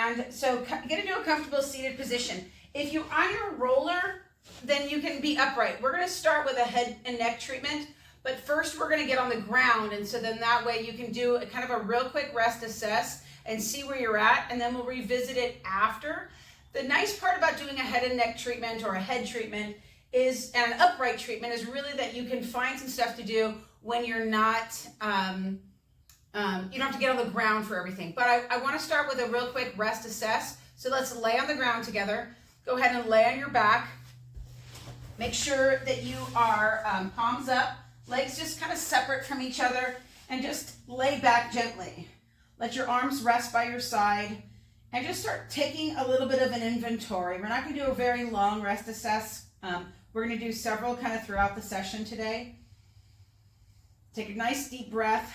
And so get into a comfortable seated position. If you're on your roller, then you can be upright. We're going to start with a head and neck treatment, but first we're going to get on the ground, and so then that way you can do a kind of a real quick rest assess and see where you're at, and then we'll revisit it after. The nice part about doing a head and neck treatment or a head treatment is, and an upright treatment, is really that you can find some stuff to do when you're not, you don't have to get on the ground for everything. But I want to start with a real quick rest assess. So let's lay on the ground together. Go ahead and lay on your back. Make sure that you are palms up, legs just kind of separate from each other, and just lay back gently. Let your arms rest by your side, and just start taking a little bit of an inventory. We're not going to do a very long rest assess. We're going to do several kind of throughout the session today. Take a nice deep breath.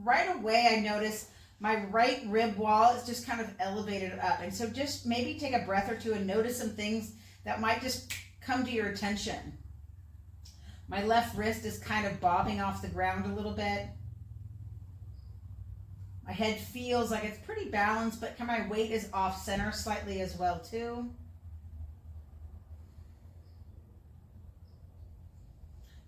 Right away, I notice my right rib wall is just kind of elevated up. And so just maybe take a breath or two and notice some things that might just come to your attention. My left wrist is kind of bobbing off the ground a little bit. My head feels like it's pretty balanced, but my weight is off center slightly as well too.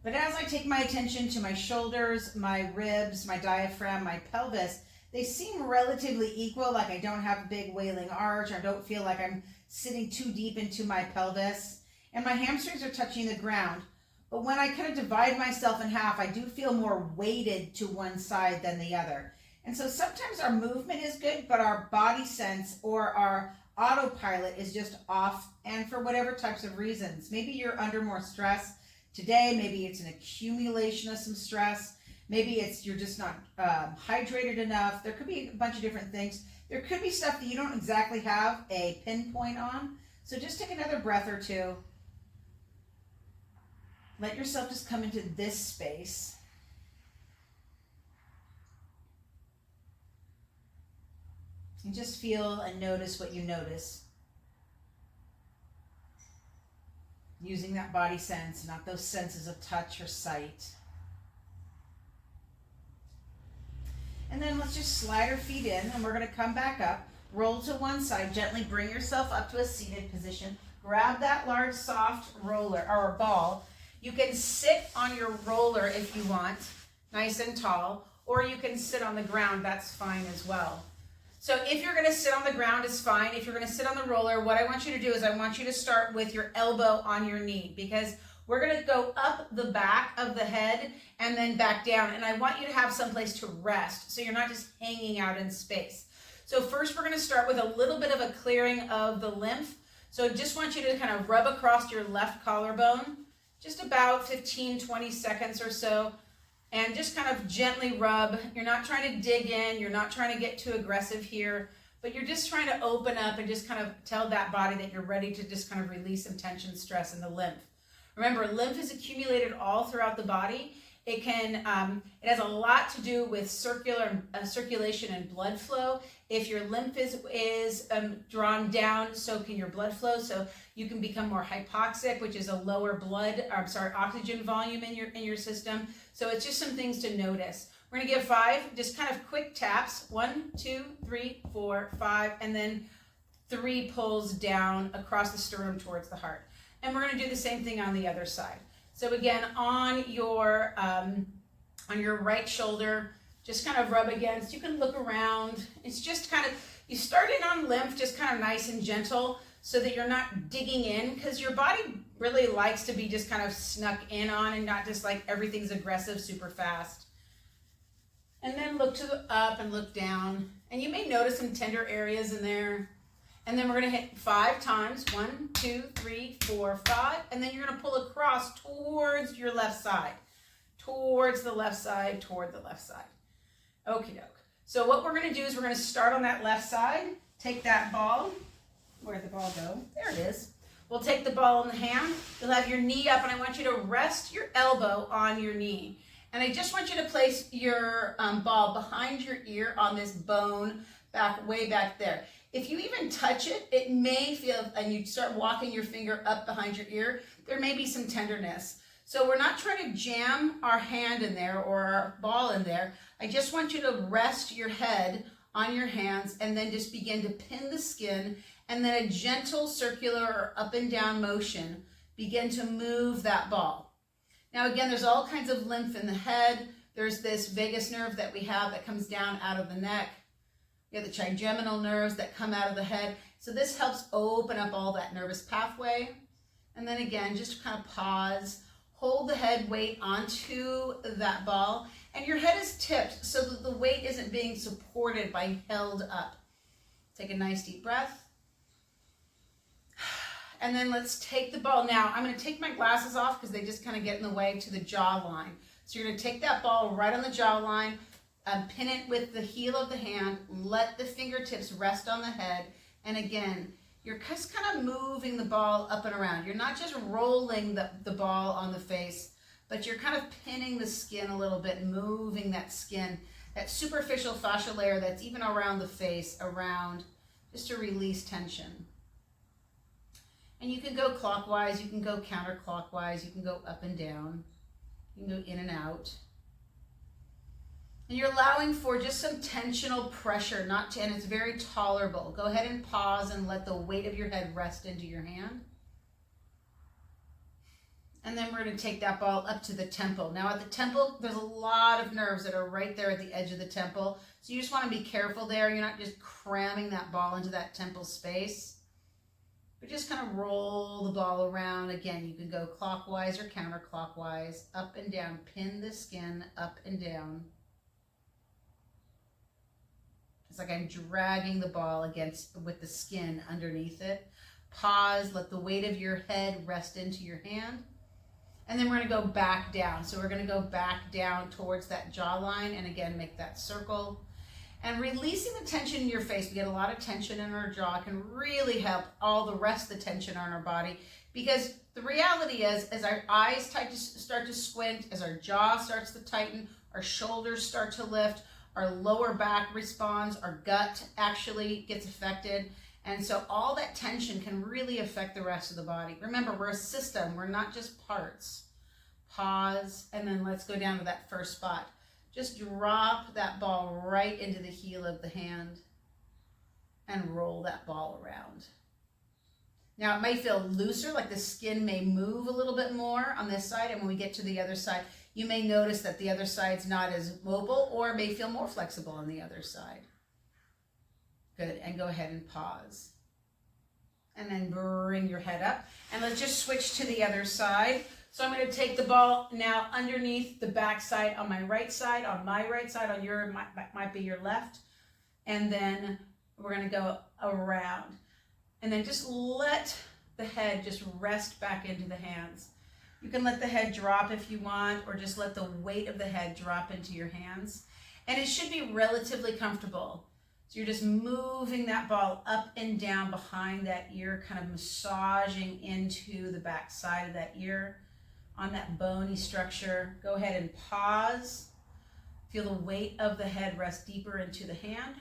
But as I take my attention to my shoulders, my ribs, my diaphragm, my pelvis, they seem relatively equal, like I don't have a big wailing arch. I don't feel like I'm sitting too deep into my pelvis. And my hamstrings are touching the ground. But when I kind of divide myself in half, I do feel more weighted to one side than the other. And so sometimes our movement is good, but our body sense or our autopilot is just off, and for whatever types of reasons. Maybe you're under more stress today, maybe it's an accumulation of some stress, maybe it's you're just not hydrated enough. There could be a bunch of different things. There could be stuff that you don't exactly have a pinpoint on. So just take another breath or two. Let yourself just come into this space. And just feel and notice what you notice. Using that body sense, not those senses of touch or sight. And then let's just slide our feet in, and we're going to come back up. Roll to one side. Gently bring yourself up to a seated position. Grab that large soft roller or ball. You can sit on your roller if you want, nice and tall, or you can sit on the ground. That's fine as well. So if you're going to sit on the ground, it's fine. If you're going to sit on the roller, what I want you to do is I want you to start with your elbow on your knee, because we're going to go up the back of the head and then back down. And I want you to have someplace to rest, so you're not just hanging out in space. So first we're going to start with a little bit of a clearing of the lymph. So just want you to kind of rub across your left collarbone, just about 15, 20 seconds or so. And just kind of gently rub. You're not trying to dig in. You're not trying to get too aggressive here, but you're just trying to open up and just kind of tell that body that you're ready to just kind of release some tension, stress in the lymph. Remember, lymph is accumulated all throughout the body. It can, it has a lot to do with circulation and blood flow. If your lymph is drawn down, so can your blood flow. So you can become more hypoxic, which is a lower oxygen volume in your system. So it's just some things to notice. We're gonna give 5, just kind of quick taps. 1, 2, 3, 4, 5, and then 3 pulls down across the sternum towards the heart. And we're gonna do the same thing on the other side. So again, on your right shoulder, just kind of rub against. You can look around. It's just kind of, you start in on lymph, just kind of nice and gentle, so that you're not digging in, because your body really likes to be just kind of snuck in on and not just like everything's aggressive super fast. And then look to the up and look down. And you may notice some tender areas in there. And then we're going to hit 5 times. 1, 2, 3, 4, 5. And then you're going to pull across towards your left side. Towards the left side, toward the left side. Okie doke. So what we're going to do is we're going to start on that left side. Take that ball. Where'd the ball go? There it is. We'll take the ball in the hand. You'll have your knee up, and I want you to rest your elbow on your knee. And I just want you to place your ball behind your ear on this bone way back there. If you even touch it, it may feel, and you start walking your finger up behind your ear, there may be some tenderness. So we're not trying to jam our hand in there or our ball in there. I just want you to rest your head on your hands, and then just begin to pin the skin, and then a gentle circular or up and down motion. Begin to move that ball. Now again, there's all kinds of lymph in the head. There's this vagus nerve that we have that comes down out of the neck. We have the trigeminal nerves that come out of the head. So this helps open up all that nervous pathway. And then again, just kind of pause, hold the head weight onto that ball, and your head is tipped so that the weight isn't being supported by held up. Take a nice deep breath. And then let's take the ball. Now, I'm going to take my glasses off because they just kind of get in the way to the jawline. So you're going to take that ball right on the jawline, pin it with the heel of the hand, let the fingertips rest on the head, and again, you're just kind of moving the ball up and around. You're not just rolling the ball on the face, but you're kind of pinning the skin a little bit, moving that skin, that superficial fascial layer that's even around the face, around, just to release tension. And you can go clockwise, you can go counterclockwise, you can go up and down, you can go in and out. And you're allowing for just some tensional pressure, and it's very tolerable. Go ahead and pause and let the weight of your head rest into your hand. And then we're going to take that ball up to the temple. Now at the temple, there's a lot of nerves that are right there at the edge of the temple. So you just want to be careful there. You're not just cramming that ball into that temple space. But just kind of roll the ball around. Again, you can go clockwise or counterclockwise, up and down. Pin the skin up and down. It's like I'm dragging the ball with the skin underneath it. Pause, let the weight of your head rest into your hand. And then we're going to go back down. So we're going to go back down towards that jawline, and again, make that circle. And releasing the tension in your face. We get a lot of tension in our jaw. It can really help all the rest of the tension on our body, because the reality is, as our eyes start to squint, as our jaw starts to tighten, our shoulders start to lift, our lower back responds, our gut actually gets affected. And so all that tension can really affect the rest of the body. Remember, we're a system. We're not just parts. Pause, and then let's go down to that first spot. Just drop that ball right into the heel of the hand and roll that ball around. Now it may feel looser, like the skin may move a little bit more on this side, and when we get to the other side, you may notice that the other side's not as mobile, or may feel more flexible on the other side. Good, and go ahead and pause. And then bring your head up, and let's just switch to the other side. So I'm going to take the ball now underneath the back side on my right side, on your, might be your left. And then we're going to go around. And then just let the head just rest back into the hands. You can let the head drop if you want, or just let the weight of the head drop into your hands. And it should be relatively comfortable. So you're just moving that ball up and down behind that ear, kind of massaging into the back side of that ear, on that bony structure. Go ahead and pause. Feel the weight of the head rest deeper into the hand.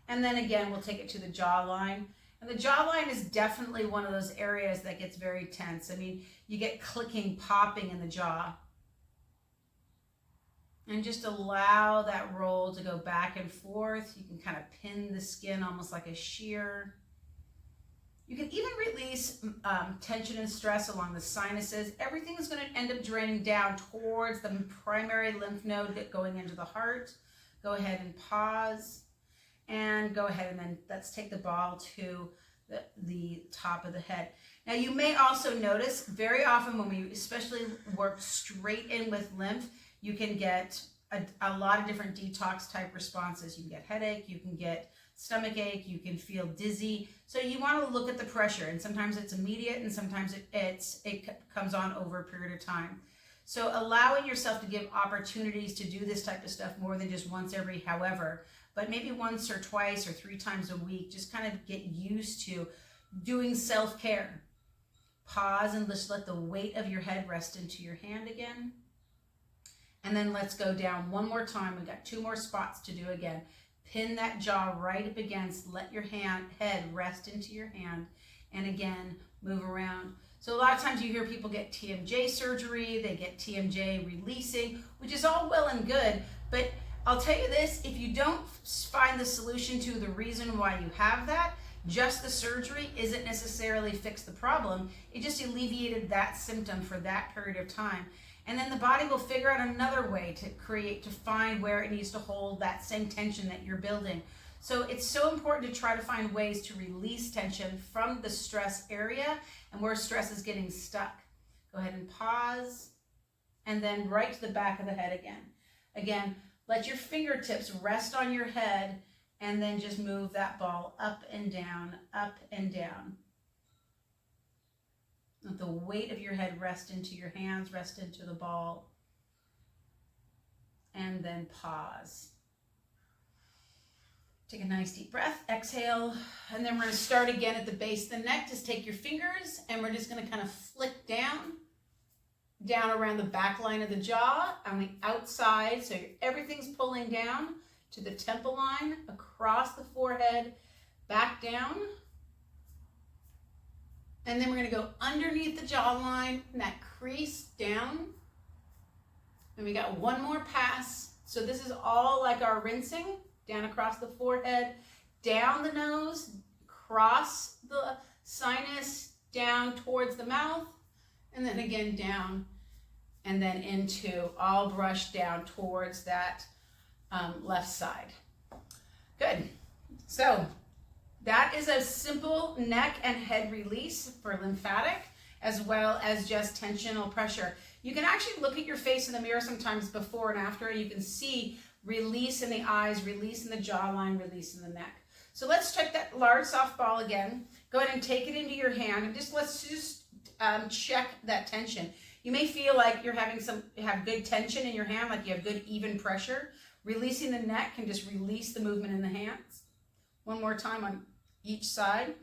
And then again, we'll take it to the jawline. And the jawline is definitely one of those areas that gets very tense. I mean, you get clicking, popping in the jaw. And just allow that roll to go back and forth. You can kind of pin the skin almost like a shear. You can even release tension and stress along the sinuses. Everything is going to end up draining down towards the primary lymph node going into the heart. Go ahead and pause. And go ahead and then let's take the ball to the top of the head. Now you may also notice very often when we especially work straight in with lymph, you can get a lot of different detox type responses. You can get headache, you can get stomach ache, you can feel dizzy. So you want to look at the pressure, and sometimes it's immediate and sometimes it comes on over a period of time. So allowing yourself to give opportunities to do this type of stuff more than just once every however, but maybe once or twice or 3 times a week, just kind of get used to doing self-care. Pause and just let the weight of your head rest into your hand again. And then let's go down one more time. We've got 2 more spots to do again. Pin that jaw right up against, let your head rest into your hand, and again, move around. So a lot of times you hear people get TMJ surgery, they get TMJ releasing, which is all well and good, but I'll tell you this, if you don't find the solution to the reason why you have that, just the surgery isn't necessarily fix the problem. It just alleviated that symptom for that period of time. And then the body will figure out another way to find where it needs to hold that same tension that you're building. So it's so important to try to find ways to release tension from the stress area and where stress is getting stuck. Go ahead and pause, and then right to the back of the head again. Again, let your fingertips rest on your head, and then just move that ball up and down, up and down. Let the weight of your head rest into your hands, rest into the ball. And then pause. Take a nice deep breath, exhale, and then we're going to start again at the base of the neck. Just take your fingers, and we're just going to kind of flick down around the back line of the jaw on the outside. So everything's pulling down to the temple line, across the forehead, back down. And then we're going to go underneath the jawline, and that crease down. And we got one more pass. So this is all like our rinsing, down across the forehead, down the nose, across the sinus, down towards the mouth, and then again down, and then into all brushed down towards that left side. Good. So that is a simple neck and head release for lymphatic, as well as just tensional pressure. You can actually look at your face in the mirror sometimes before and after, and you can see release in the eyes, release in the jawline, release in the neck. So let's check that large soft ball again. Go ahead and take it into your hand, and let's check that tension. You may feel like you have good tension in your hand, like you have good even pressure. Releasing the neck can just release the movement in the hands. One more time on each side.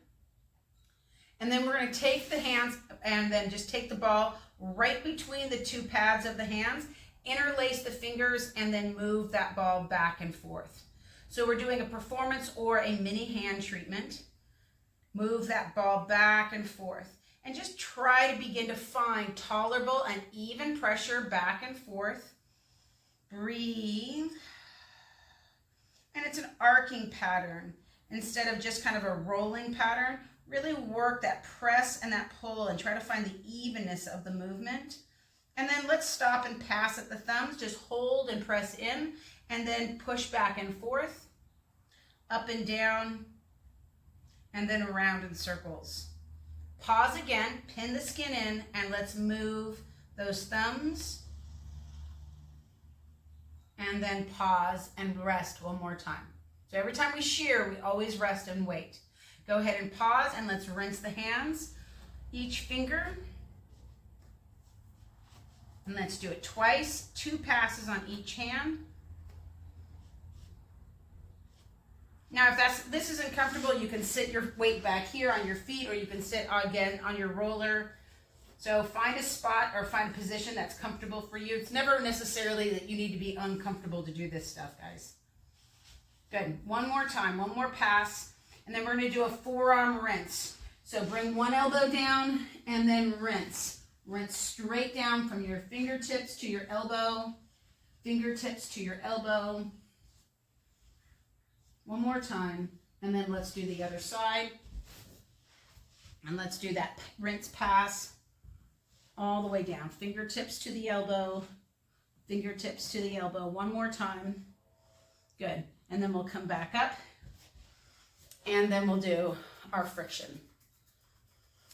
And then we're going to take the hands and then just take the ball right between the two pads of the hands, interlace the fingers, and then move that ball back and forth. So we're doing a performance or a mini hand treatment. Move that ball back and forth. And just try to begin to find tolerable and even pressure back and forth. Breathe. And it's an arcing pattern instead of just kind of a rolling pattern. Really work that press and that pull and try to find the evenness of the movement. And then let's stop and pass at the thumbs. Just hold and press in, and then push back and forth, up and down, and then around in circles. Pause again, pin the skin in, and let's move those thumbs. And then pause and rest one more time. So every time we shear, we always rest and wait. Go ahead and pause, and let's rinse the hands, each finger. And let's do it twice, 2 passes on each hand. Now, if this isn't comfortable, you can sit your weight back here on your feet, or you can sit again on your roller. So find a spot or find a position that's comfortable for you. It's never necessarily that you need to be uncomfortable to do this stuff, guys. Good. One more time, one more pass, and then we're going to do a forearm rinse. So bring one elbow down and then rinse. Rinse straight down from your fingertips to your elbow, fingertips to your elbow. One more time, and then let's do the other side. And let's do that rinse pass all the way down. Fingertips to the elbow, fingertips to the elbow. One more time. Good. And then we'll come back up, and then we'll do our friction.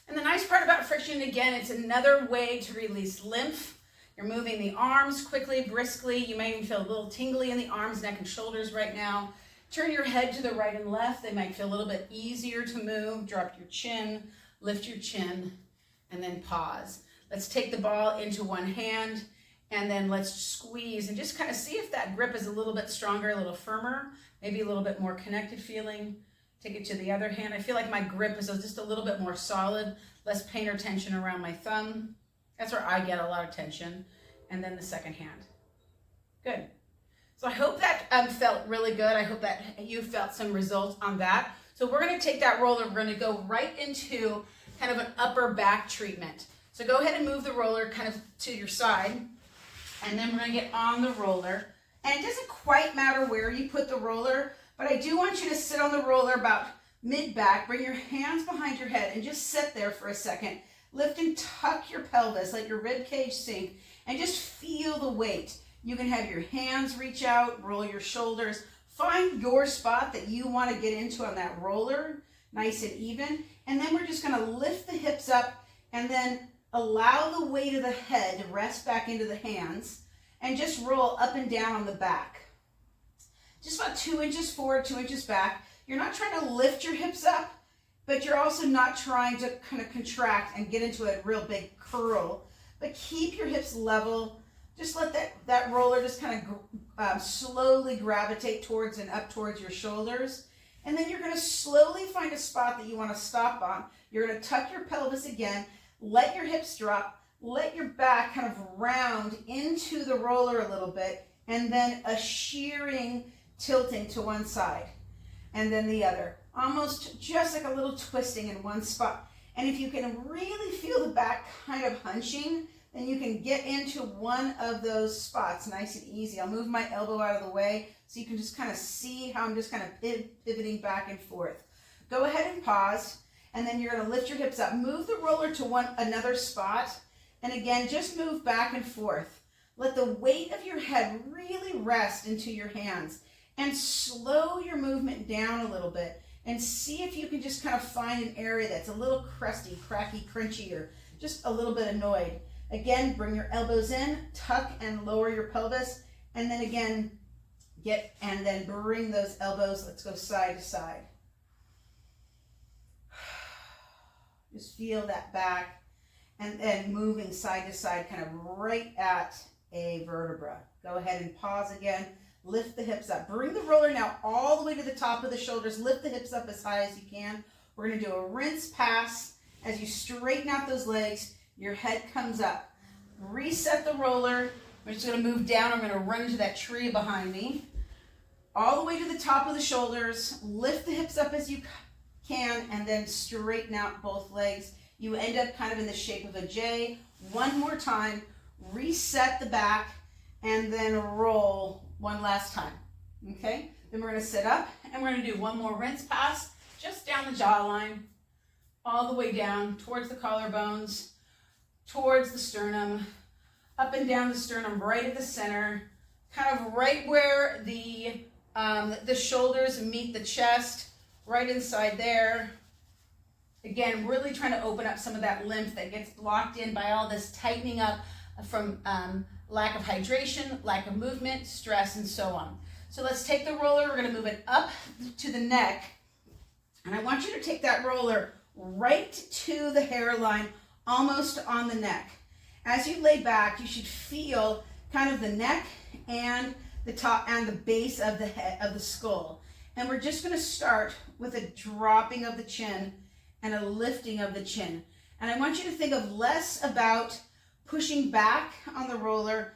And the nice part about friction, again, it's another way to release lymph. You're moving the arms quickly, briskly. You may even feel a little tingly in the arms, neck, and shoulders right now. Turn your head to the right and left. They might feel a little bit easier to move. Drop your chin, lift your chin, and then pause. Let's take the ball into one hand, and then let's squeeze and just kind of see if that grip is a little bit stronger, a little firmer, maybe a little bit more connected feeling. Take it to the other hand. I feel like my grip is just a little bit more solid, less pain or tension around my thumb. That's where I get a lot of tension. And then the second hand. Good. So I hope that felt really good. I hope that you felt some results on that. So we're going to take that roller. We're going to go right into kind of an upper back treatment. So go ahead and move the roller kind of to your side. And then we're going to get on the roller. And it doesn't quite matter where you put the roller, but I do want you to sit on the roller about mid-back, bring your hands behind your head and just sit there for a second. Lift and tuck your pelvis, let your rib cage sink, and just feel the weight. You can have your hands reach out, roll your shoulders. Find your spot that you want to get into on that roller, nice and even. And then we're just going to lift the hips up and then allow the weight of the head to rest back into the hands and just roll up and down on the back. Just about 2 inches forward, 2 inches back. You're not trying to lift your hips up, but you're also not trying to kind of contract and get into a real big curl. But keep your hips level. Just let that roller just kind of slowly gravitate towards and up towards your shoulders. And then you're going to slowly find a spot that you want to stop on. You're going to tuck your pelvis again, let your hips drop, let your back kind of round into the roller a little bit, and then a shearing tilting to one side and then the other. Almost just like a little twisting in one spot. And if you can really feel the back kind of hunching, then you can get into one of those spots nice and easy. I'll move my elbow out of the way so you can just kind of see how I'm just kind of pivoting back and forth. Go ahead and pause, and then you're going to lift your hips up. Move the roller to another spot, and again, just move back and forth. Let the weight of your head really rest into your hands, and slow your movement down a little bit, and see if you can just kind of find an area that's a little crusty, cracky, crunchy, or just a little bit annoyed. Again, bring your elbows in, tuck and lower your pelvis, and then again, and then bring those elbows, let's go side to side. Just feel that back, and then moving side to side, kind of right at a vertebra. Go ahead and pause again, lift the hips up. Bring the roller now all the way to the top of the shoulders, lift the hips up as high as you can. We're gonna do a rinse pass. As you straighten out those legs, your head comes up. Reset the roller. I'm just going to move down. I'm going to run into that tree behind me. All the way to the top of the shoulders. Lift the hips up as you can and then straighten out both legs. You end up kind of in the shape of a J. One more time. Reset the back and then roll one last time. Okay? Then we're going to sit up and we're going to do one more rinse pass just down the jawline, all the way down towards the collarbones, towards the sternum, up and down the sternum, right at the center, kind of right where the shoulders meet the chest, right inside there. Again, really trying to open up some of that lymph that gets blocked in by all this tightening up from lack of hydration, lack of movement, stress, and so on. So let's take the roller, we're going to move it up to the neck, and I want you to take that roller right to the hairline, almost on the neck. As you lay back, you should feel kind of the neck and the top and the base of the head of the skull. And we're just going to start with a dropping of the chin and a lifting of the chin. And I want you to think of less about pushing back on the roller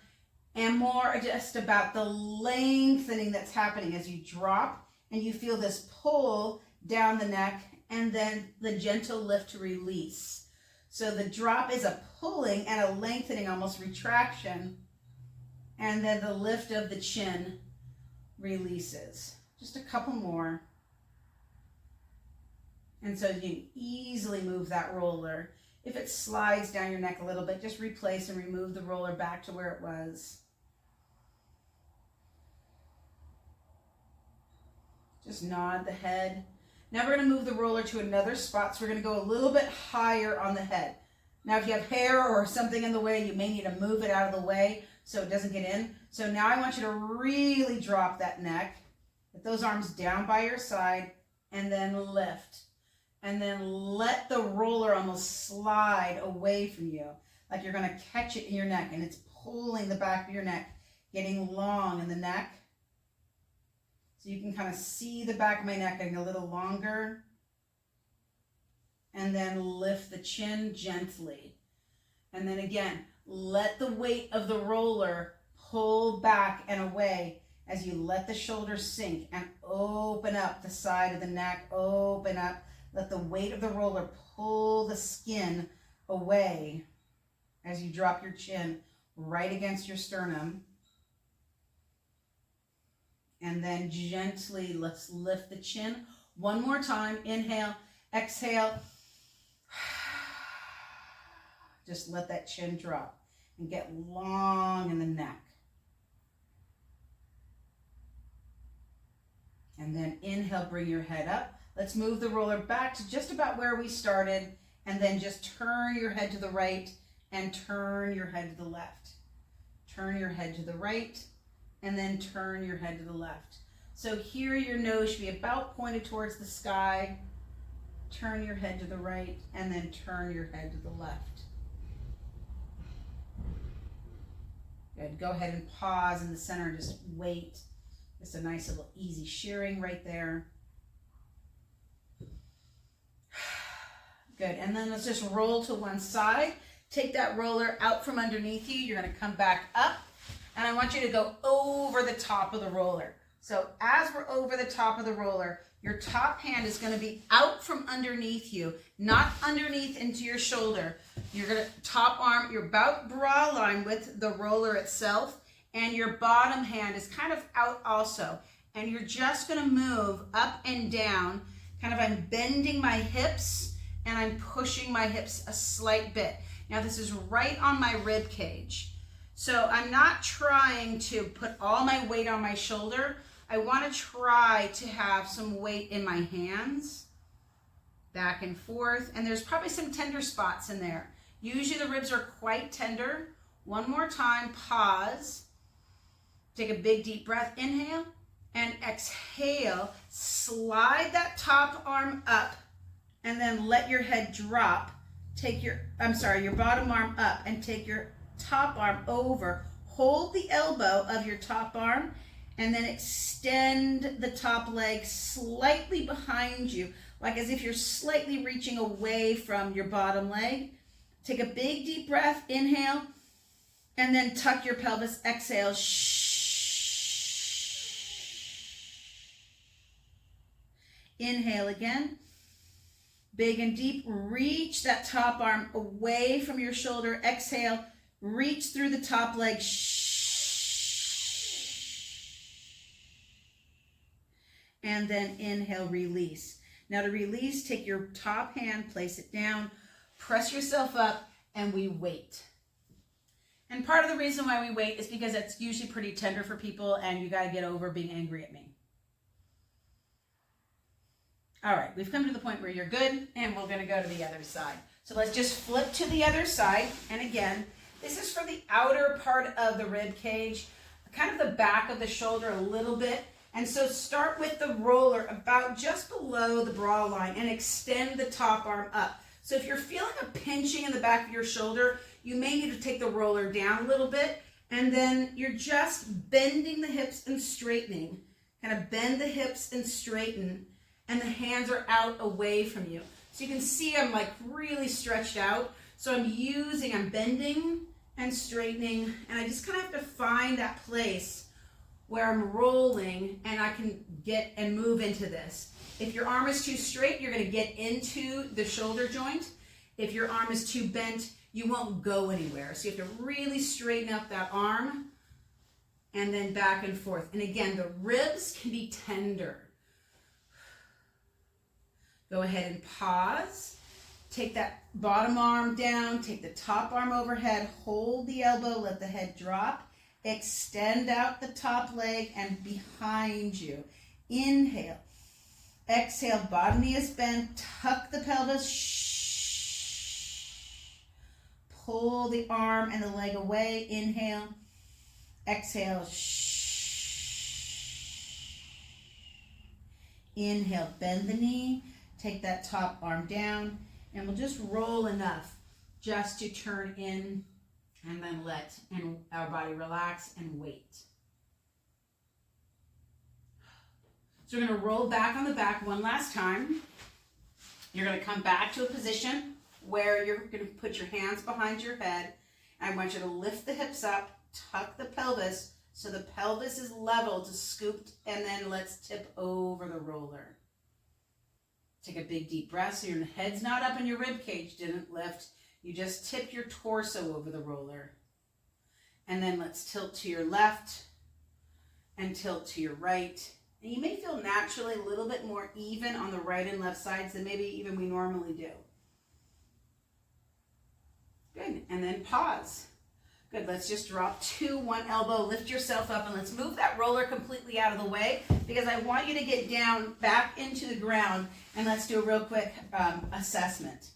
and more just about the lengthening that's happening as you drop and you feel this pull down the neck and then the gentle lift to release. So the drop is a pulling and a lengthening, almost retraction, and then the lift of the chin releases. Just a couple more. And so you can easily move that roller. If it slides down your neck a little bit, just replace and remove the roller back to where it was. Just nod the head. Now we're going to move the roller to another spot, so we're going to go a little bit higher on the head. Now if you have hair or something in the way, you may need to move it out of the way so it doesn't get in. So now I want you to really drop that neck, get those arms down by your side, and then lift. And then let the roller almost slide away from you, like you're going to catch it in your neck, and it's pulling the back of your neck, getting long in the neck. So you can kind of see the back of my neck getting a little longer. And then lift the chin gently. And then again, let the weight of the roller pull back and away as you let the shoulders sink and open up the side of the neck, open up. Let the weight of the roller pull the skin away as you drop your chin right against your sternum. And then gently, let's lift the chin. One more time. Inhale, exhale. Just let that chin drop and get long in the neck. And then inhale, bring your head up. Let's move the roller back to just about where we started, and then just turn your head to the right and turn your head to the left. Turn your head to the right and then turn your head to the left. So here your nose should be about pointed towards the sky. Turn your head to the right and then turn your head to the left. Good. Go ahead and pause in the center and just wait. Just a nice little easy shearing right there. Good. And then let's just roll to one side. Take that roller out from underneath you. You're going to come back up. And I want you to go over the top of the roller. So as we're over the top of the roller, your top hand is going to be out from underneath you, not underneath into your shoulder. You're going to top arm, you're about bra line with the roller itself, and your bottom hand is kind of out also. And you're just going to move up and down. Kind of I'm bending my hips and I'm pushing my hips a slight bit. Now this is right on my rib cage. So I'm not trying to put all my weight on my shoulder. I want to try to have some weight in my hands, back and forth, and there's probably some tender spots in there. Usually the ribs are quite tender. One more time, pause. Take a big deep breath, inhale, and exhale. Slide that top arm up, and then let your head drop. Take your bottom arm up and take your top arm over. Hold the elbow of your top arm and then extend the top leg slightly behind you, like as if you're slightly reaching away from your bottom leg. Take a big deep breath, inhale, and then tuck your pelvis, exhale. Inhale again. Big and deep, reach that top arm away from your shoulder, exhale. Reach through the top leg. And then inhale, release. Now to release, take your top hand, place it down, press yourself up, and we wait. And part of the reason why we wait is because it's usually pretty tender for people and you got to get over being angry at me. All right, we've come to the point where you're good and we're going to go to the other side. So let's just flip to the other side. And again, this is for the outer part of the rib cage, kind of the back of the shoulder a little bit. And so start with the roller about just below the bra line and extend the top arm up. So if you're feeling a pinching in the back of your shoulder, you may need to take the roller down a little bit. And then you're just bending the hips and straightening. Kind of bend the hips and straighten. And the hands are out away from you. So you can see I'm like really stretched out. So I'm bending and straightening, and I just kind of have to find that place where I'm rolling and I can get and move into this. If your arm is too straight, you're going to get into the shoulder joint. If your arm is too bent, you won't go anywhere. So you have to really straighten up that arm and then back and forth. And again, the ribs can be tender. Go ahead and pause. Take that bottom arm down, take the top arm overhead, hold the elbow, let the head drop, extend out the top leg and behind you. Inhale, exhale, bottom knee is bent, tuck the pelvis, pull the arm and the leg away, inhale, exhale, inhale, bend the knee, take that top arm down, and we'll just roll enough just to turn in and then let our body relax and wait. So we're going to roll back on the back one last time. You're going to come back to a position where you're going to put your hands behind your head. I want you to lift the hips up, tuck the pelvis so the pelvis is level to scoop, and then let's tip over the roller. Take a big deep breath so your head's not up and your rib cage didn't lift. You just tip your torso over the roller. And then let's tilt to your left and tilt to your right. And you may feel naturally a little bit more even on the right and left sides than maybe even we normally do. Good, and then pause. Good, let's just drop to one elbow, lift yourself up, and let's move that roller completely out of the way because I want you to get down back into the ground, and let's do a real quick assessment.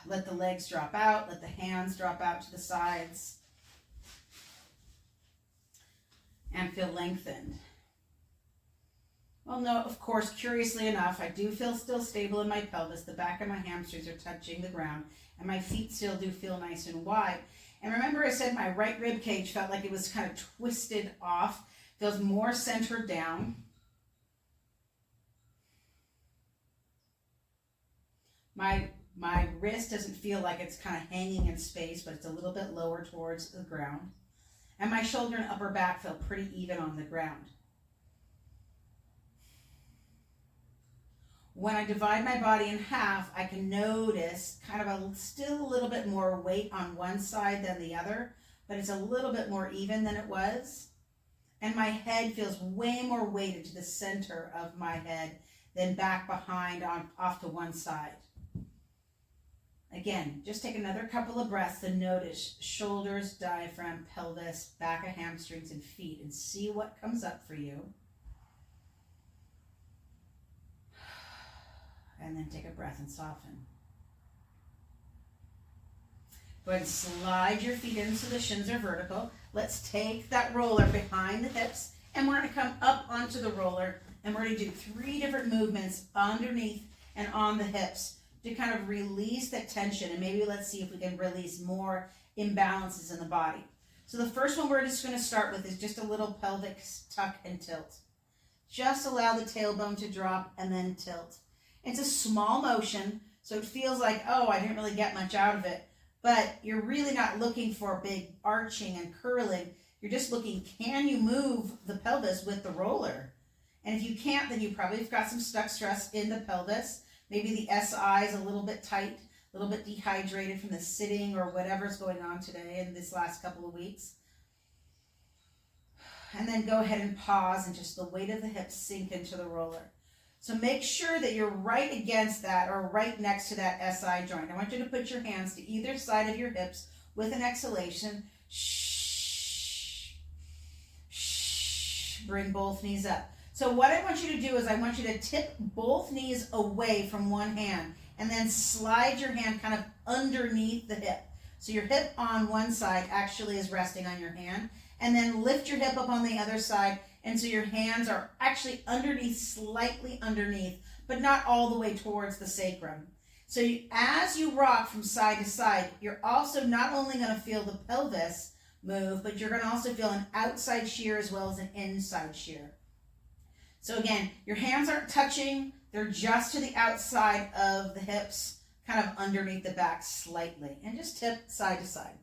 Let the legs drop out, let the hands drop out to the sides, and feel lengthened. Well, no, of course, curiously enough, I do feel still stable in my pelvis. The back of my hamstrings are touching the ground, and my feet still do feel nice and wide. And remember I said my right rib cage felt like it was kind of twisted off. Feels more centered down. My wrist doesn't feel like it's kind of hanging in space, but it's a little bit lower towards the ground. And my shoulder and upper back feel pretty even on the ground. When I divide my body in half, I can notice kind of still a little bit more weight on one side than the other, but it's a little bit more even than it was. And my head feels way more weighted to the center of my head than back behind off to one side. Again, just take another couple of breaths and notice shoulders, diaphragm, pelvis, back of hamstrings, and feet, and see what comes up for you. And then take a breath and soften. Go ahead and slide your feet in so the shins are vertical. Let's take that roller behind the hips, and we're going to come up onto the roller, and we're going to do 3 different movements underneath and on the hips to kind of release that tension, and maybe let's see if we can release more imbalances in the body. So the first one we're just going to start with is just a little pelvic tuck and tilt. Just allow the tailbone to drop and then tilt. It's a small motion, so it feels like, oh, I didn't really get much out of it. But you're really not looking for big arching and curling. You're just looking, can you move the pelvis with the roller? And if you can't, then you probably have got some stuck stress in the pelvis. Maybe the SI is a little bit tight, a little bit dehydrated from the sitting or whatever's going on today in this last couple of weeks. And then go ahead and pause and just the weight of the hips sink into the roller. So make sure that you're right against that or right next to that SI joint. I want you to put your hands to either side of your hips with an exhalation. Shh. Shh. Bring both knees up. So what I want you to do is I want you to tip both knees away from one hand and then slide your hand kind of underneath the hip. So your hip on one side actually is resting on your hand, and then lift your hip up on the other side. And so your hands are actually underneath, slightly underneath, but not all the way towards the sacrum. So as you rock from side to side, you're also not only going to feel the pelvis move, but you're going to also feel an outside shear as well as an inside shear. So again, your hands aren't touching, they're just to the outside of the hips, kind of underneath the back slightly, and just tip side to side.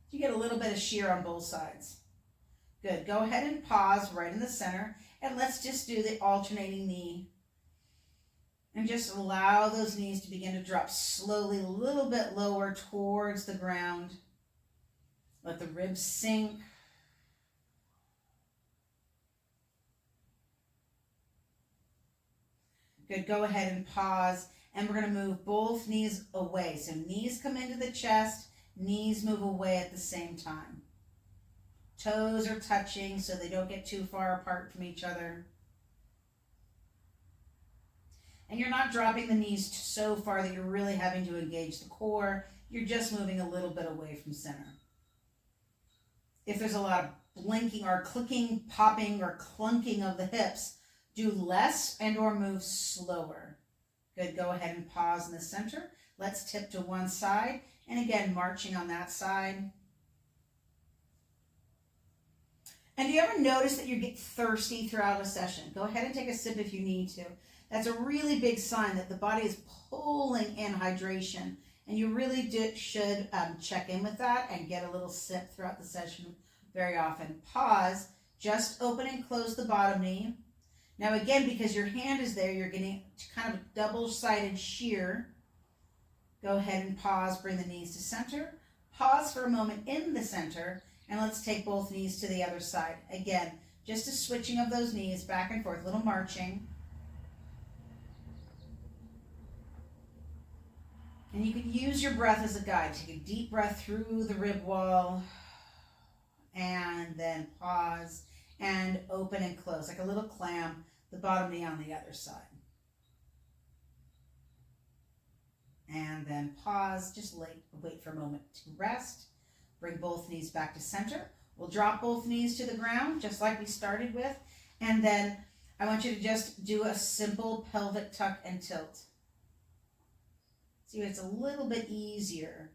You get a little bit of shear on both sides. Good. Go ahead and pause right in the center, and let's just do the alternating knee. And just allow those knees to begin to drop slowly, a little bit lower towards the ground. Let the ribs sink. Good. Go ahead and pause, and we're going to move both knees away. So knees come into the chest, knees move away at the same time. Toes are touching so they don't get too far apart from each other. And you're not dropping the knees so far that you're really having to engage the core. You're just moving a little bit away from center. If there's a lot of blinking or clicking, popping, or clunking of the hips, do less and or move slower. Good. Go ahead and pause in the center. Let's tip to one side. And again, marching on that side. And do you ever notice that you get thirsty throughout a session? Go ahead and take a sip if you need to. That's a really big sign that the body is pulling in hydration. And you really should check in with that and get a little sip throughout the session very often. Pause, just open and close the bottom knee. Now again, because your hand is there, you're getting kind of a double-sided shear. Go ahead and pause, bring the knees to center. Pause for a moment in the center. And let's take both knees to the other side. Again, just a switching of those knees back and forth, a little marching. And you can use your breath as a guide. Take a deep breath through the rib wall and then pause and open and close like a little clam, the bottom knee on the other side. And then pause, just wait for a moment to rest. Bring both knees back to center. We'll drop both knees to the ground, just like we started with. And then I want you to just do a simple pelvic tuck and tilt. See, it's a little bit easier.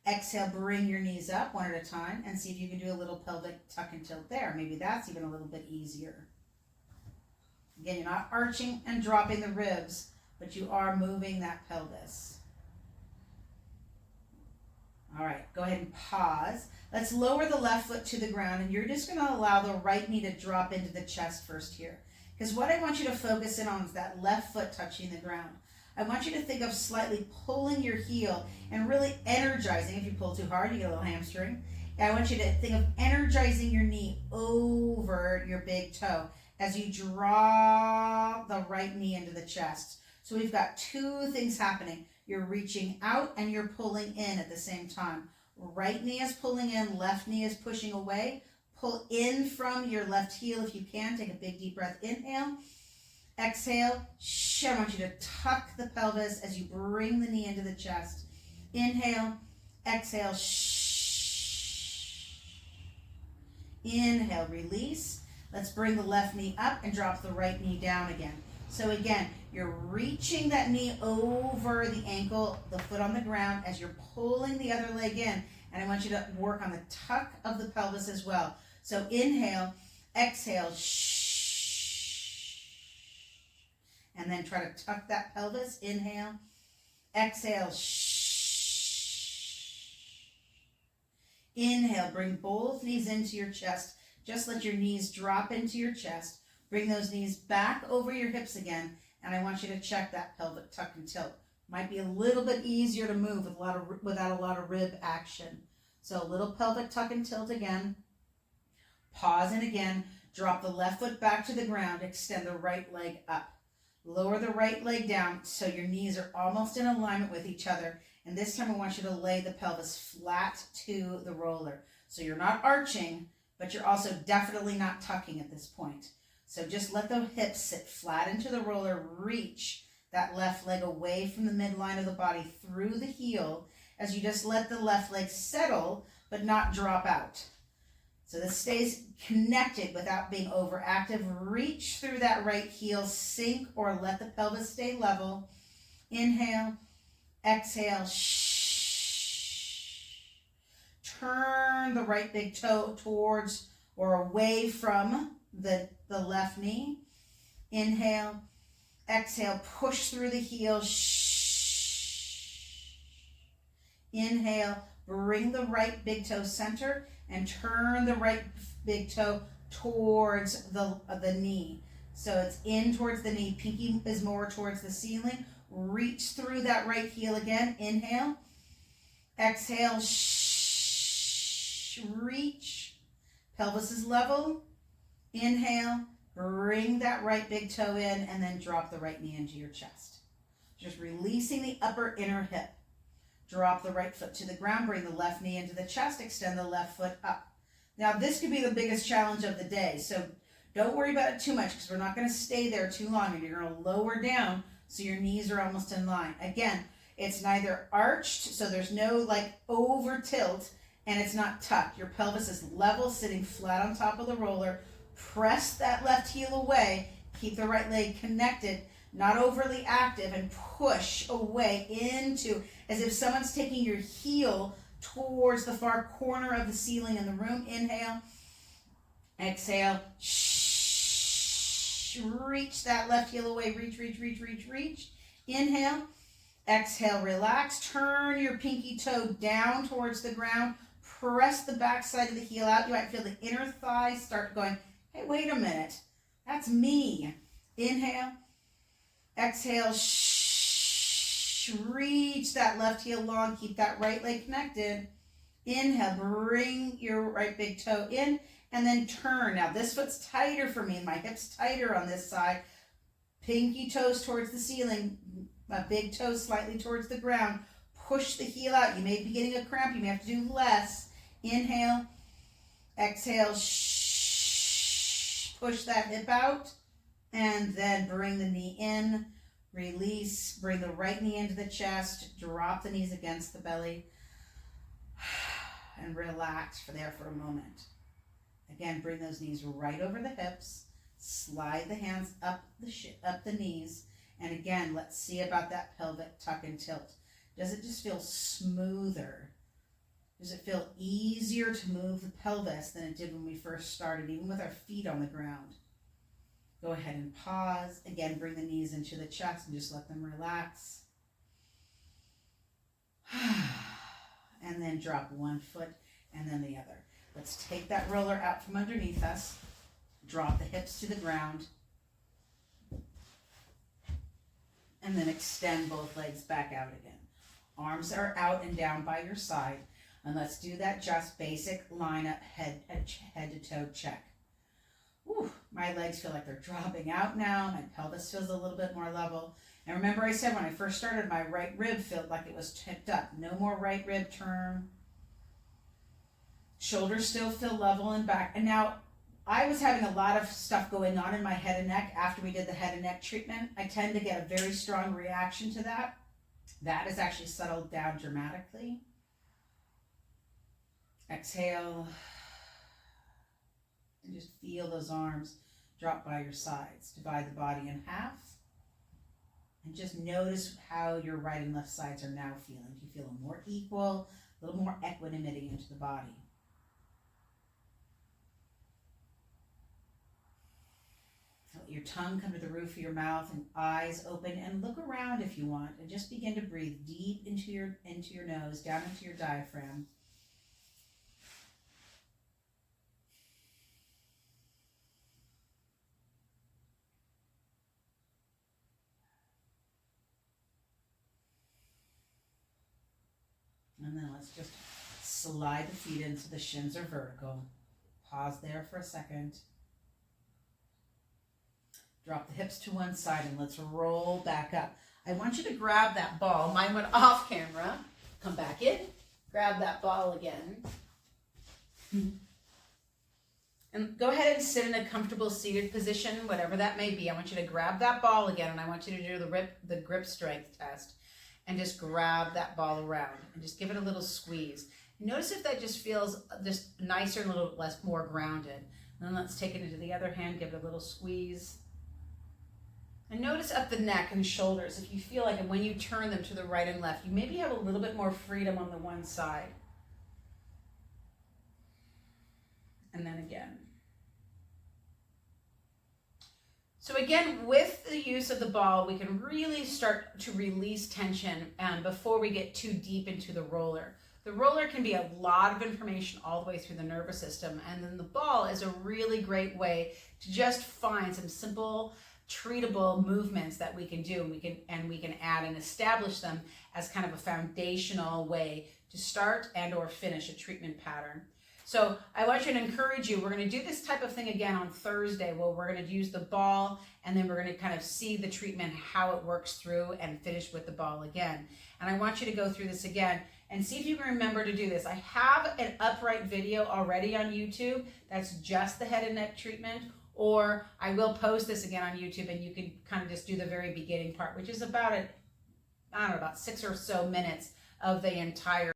Exhale, bring your knees up one at a time and see if you can do a little pelvic tuck and tilt there. Maybe that's even a little bit easier. Again, you're not arching and dropping the ribs, but you are moving that pelvis. All right, go ahead and pause. Let's lower the left foot to the ground, and you're just going to allow the right knee to drop into the chest first here. Because what I want you to focus in on is that left foot touching the ground. I want you to think of slightly pulling your heel and really energizing. If you pull too hard, you get a little hamstring. And I want you to think of energizing your knee over your big toe as you draw the right knee into the chest. So we've got two things happening. You're reaching out and you're pulling in at the same time. Right knee is pulling in, left knee is pushing away. Pull in from your left heel if you can. Take a big deep breath. Inhale. Exhale. I want you to tuck the pelvis as you bring the knee into the chest. Inhale. Exhale. Inhale. Release. Let's bring the left knee up and drop the right knee down again. So again, you're reaching that knee over the ankle, the foot on the ground as you're pulling the other leg in. And I want you to work on the tuck of the pelvis as well. So inhale, exhale, and then try to tuck that pelvis. Inhale, exhale, inhale, bring both knees into your chest. Just let your knees drop into your chest. Bring those knees back over your hips again, and I want you to check that pelvic tuck and tilt. Might be a little bit easier to move without a lot of rib action. So a little pelvic tuck and tilt again. Pause and again, drop the left foot back to the ground, extend the right leg up. Lower the right leg down so your knees are almost in alignment with each other. And this time I want you to lay the pelvis flat to the roller. So you're not arching, but you're also definitely not tucking at this point. So just let the hips sit flat into the roller. Reach that left leg away from the midline of the body through the heel as you just let the left leg settle but not drop out. So this stays connected without being overactive. Reach through that right heel, sink or let the pelvis stay level. Inhale, exhale, turn the right big toe towards or away from the left knee. Inhale, exhale, push through the heel. Inhale, bring the right big toe center and turn the right big toe towards the knee. So it's in towards the knee. Pinky is more towards the ceiling. Reach through that right heel again. Inhale, exhale, reach. Pelvis is level. Inhale, bring that right big toe in and then drop the right knee into your chest. Just releasing the upper inner hip. Drop the right foot to the ground, bring the left knee into the chest, extend the left foot up. Now this could be the biggest challenge of the day, so don't worry about it too much because we're not going to stay there too long and you're going to lower down so your knees are almost in line. Again, it's neither arched, so there's no like over tilt, and it's not tucked. Your pelvis is level, sitting flat on top of the roller. Press that left heel away, keep the right leg connected, not overly active, and push away into as if someone's taking your heel towards the far corner of the ceiling in the room. Inhale, exhale, reach that left heel away, reach. Inhale, exhale, relax, turn your pinky toe down towards the ground, press the back side of the heel out. You might feel the inner thigh start going, hey, wait a minute, that's me. Inhale, exhale, reach that left heel long, keep that right leg connected. Inhale, bring your right big toe in, and then turn. Now this foot's tighter for me. My hip's tighter on this side. Pinky toes towards the ceiling. My big toe slightly towards the ground. Push the heel out. You may be getting a cramp. You may have to do less. Inhale. Exhale. Push that hip out. And then bring the knee in. Release. Bring the right knee into the chest. Drop the knees against the belly. And relax for a moment. Again, bring those knees right over the hips. Slide the hands up the knees. And again, let's see about that pelvic tuck and tilt. Does it just feel smoother? Does it feel easier to move the pelvis than it did when we first started, even with our feet on the ground? Go ahead and pause. Again, bring the knees into the chest and just let them relax. And then drop one foot and then the other. Let's take that roller out from underneath us. Drop the hips to the ground. And then extend both legs back out again. Arms are out and down by your side. And let's do that just basic line up head to toe check. Whew, my legs feel like they're dropping out now. My pelvis feels a little bit more level. And remember I said when I first started, my right rib felt like it was tipped up. No more right rib turn. Shoulders still feel level and back. And now I was having a lot of stuff going on in my head and neck after we did the head and neck treatment. I tend to get a very strong reaction to that. That has actually settled down dramatically. Exhale. And just feel those arms drop by your sides. Divide the body in half. And just notice how your right and left sides are now feeling. Do you feel more equal, a little more equanimity into the body? Let your tongue come to the roof of your mouth and eyes open, and look around if you want, and just begin to breathe deep into your nose, down into your diaphragm. And then let's just slide the feet in so the shins are vertical. Pause there for a second. Drop the hips to one side and let's roll back up. I want you to grab that ball. Mine went off camera. Come back in. Grab that ball again. And go ahead and sit in a comfortable seated position, whatever that may be. I want you to grab that ball again, and I want you to do the grip strength test. And just grab that ball around and just give it a little squeeze. Notice if that just feels just nicer and a little less more grounded. And then let's take it into the other hand, give it a little squeeze. And notice up the neck and shoulders, if you feel like, and when you turn them to the right and left, you maybe have a little bit more freedom on the one side. And then again. So again, with the use of the ball, we can really start to release tension before we get too deep into the roller. The roller can be a lot of information all the way through the nervous system, and then the ball is a really great way to just find some simple, treatable movements that we can do, and we can add and establish them as kind of a foundational way to start and or finish a treatment pattern. So I want you to encourage you, we're going to do this type of thing again on Thursday, where we're going to use the ball, and then we're going to kind of see the treatment, how it works through, and finish with the ball again. And I want you to go through this again and see if you can remember to do this. I have an upright video already on YouTube that's just the head and neck treatment, or I will post this again on YouTube, and you can kind of just do the very beginning part, which is about, about 6 or so minutes of the entire